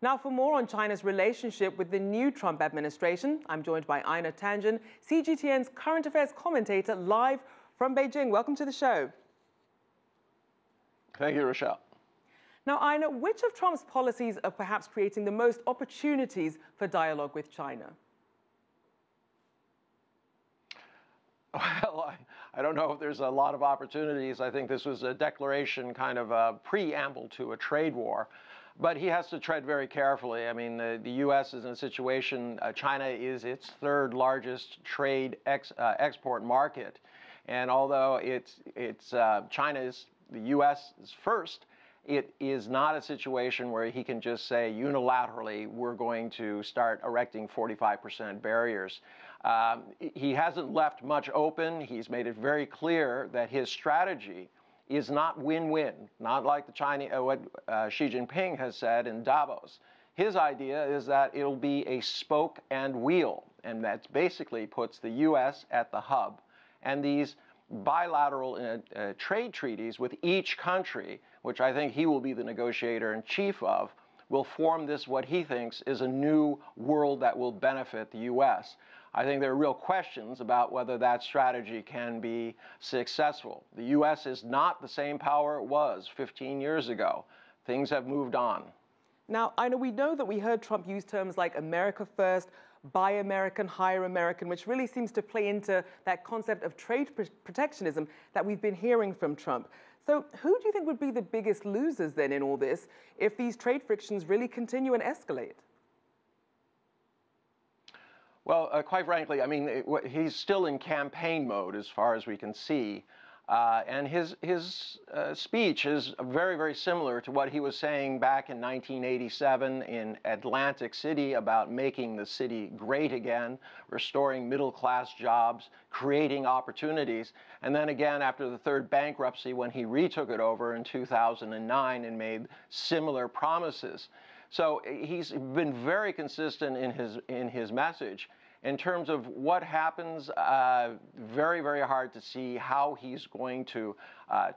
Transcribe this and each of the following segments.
Now, for more on China's relationship with the new Trump administration, I'm joined by Einar Tangen, CGTN's current affairs commentator, live from Beijing. Welcome to the show. Thank you, Rachelle. Now, Einar, which of Trump's policies are perhaps creating the most opportunities for dialogue with China? Well, I don't know if there's a lot of opportunities. I think this was a declaration, kind of a preamble to a trade war. But he has to tread very carefully. I mean, the U.S. is in a situation, China is its third largest trade export market. And although China is the U.S. is first, it is not a situation where he can just say unilaterally, we're going to start erecting 45% barriers. He hasn't left much open. He's made it very clear that his strategy is not win-win, not like what Xi Jinping has said in Davos. His idea is that it'll be a spoke and wheel, and that basically puts the U.S. at the hub. And these bilateral trade treaties with each country, which I think he will be the negotiator in chief of, will form this, what he thinks is a new world that will benefit the U.S. I think there are real questions about whether that strategy can be successful. The U.S. is not the same power it was 15 years ago. Things have moved on. Now, I know we heard Trump use terms like America first, buy American, hire American, which really seems to play into that concept of trade protectionism that we've been hearing from Trump. So who do you think would be the biggest losers then in all this if these trade frictions really continue and escalate? Well, quite frankly, I mean, he's still in campaign mode as far as we can see. And his speech is very, very similar to what he was saying back in 1987 in Atlantic City about making the city great again, restoring middle-class jobs, creating opportunities. And then again, after the third bankruptcy, when he retook it over in 2009 and made similar promises. So he's been very consistent in his message. In terms of what happens, very, very hard to see how he's going to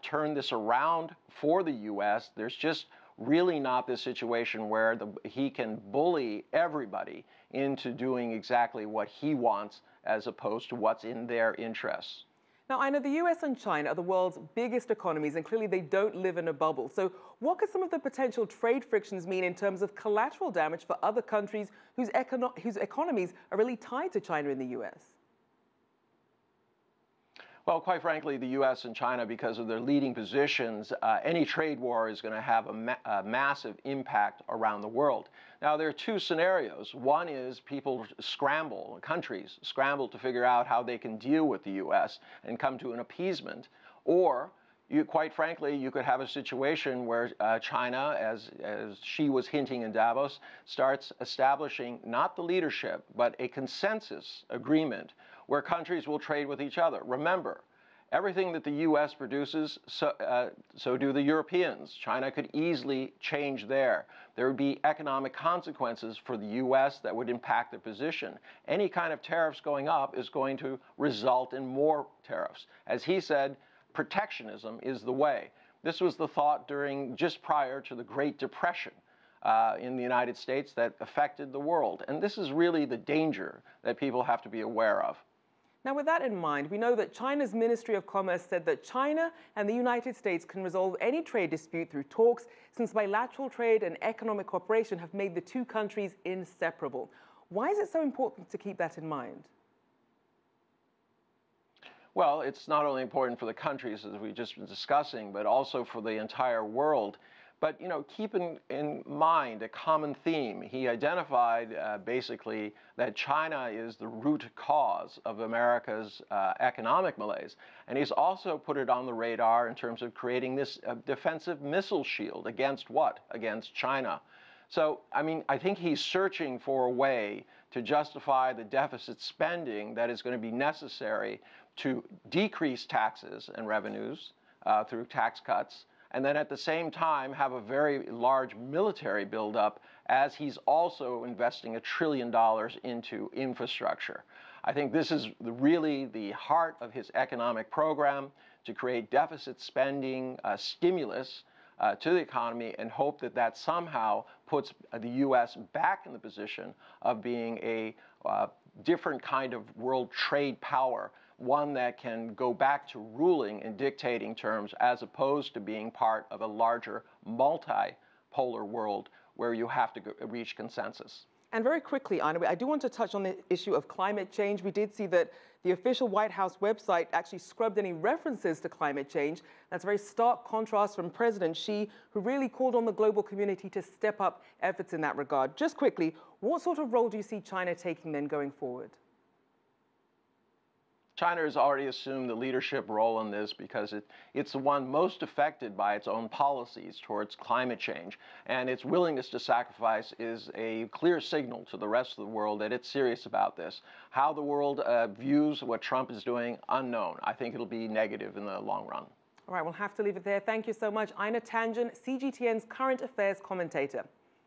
turn this around for the U.S. There's just really not this situation where he can bully everybody into doing exactly what he wants as opposed to what's in their interests. Now, I know the U.S. and China are the world's biggest economies, and clearly they don't live in a bubble. So what could some of the potential trade frictions mean in terms of collateral damage for other countries whose economies are really tied to China and the U.S.? Well, quite frankly, the U.S. and China, because of their leading positions, any trade war is going to have a massive impact around the world. Now, there are two scenarios. One is countries scramble to figure out how they can deal with the U.S. and come to an appeasement. Or, quite frankly, you could have a situation where China, as Xi was hinting in Davos, starts establishing not the leadership, but a consensus agreement where countries will trade with each other. Remember, everything that the U.S. produces, so do the Europeans. China could easily change there. There would be economic consequences for the U.S. that would impact their position. Any kind of tariffs going up is going to result in more tariffs. As he said, protectionism is the way. This was the thought just prior to the Great Depression in the United States that affected the world. And this is really the danger that people have to be aware of. Now, with that in mind, we know that China's Ministry of Commerce said that China and the United States can resolve any trade dispute through talks, since bilateral trade and economic cooperation have made the two countries inseparable. Why is it so important to keep that in mind? Well, it's not only important for the countries, as we've just been discussing, but also for the entire world. But, keep in mind a common theme. He identified basically that China is the root cause of America's economic malaise. And he's also put it on the radar in terms of creating this defensive missile shield against what? Against China. So, I think he's searching for a way to justify the deficit spending that is going to be necessary to decrease taxes and revenues through tax cuts, and then at the same time have a very large military buildup as he's also investing $1 trillion into infrastructure. I think this is really the heart of his economic program, to create deficit spending stimulus to the economy and hope that that somehow puts the U.S. back in the position of being a different kind of world trade power, one that can go back to ruling in dictating terms as opposed to being part of a larger multipolar world where you have to reach consensus. And very quickly, Einar, I do want to touch on the issue of climate change. We did see that the official White House website actually scrubbed any references to climate change. That's a very stark contrast from President Xi, who really called on the global community to step up efforts in that regard. Just quickly, what sort of role do you see China taking then going forward? China has already assumed the leadership role in this because it's the one most affected by its own policies towards climate change. And its willingness to sacrifice is a clear signal to the rest of the world that it's serious about this. How the world views what Trump is doing, unknown. I think it'll be negative in the long run. All right, we'll have to leave it there. Thank you so much. Einar Tangen, CGTN's current affairs commentator.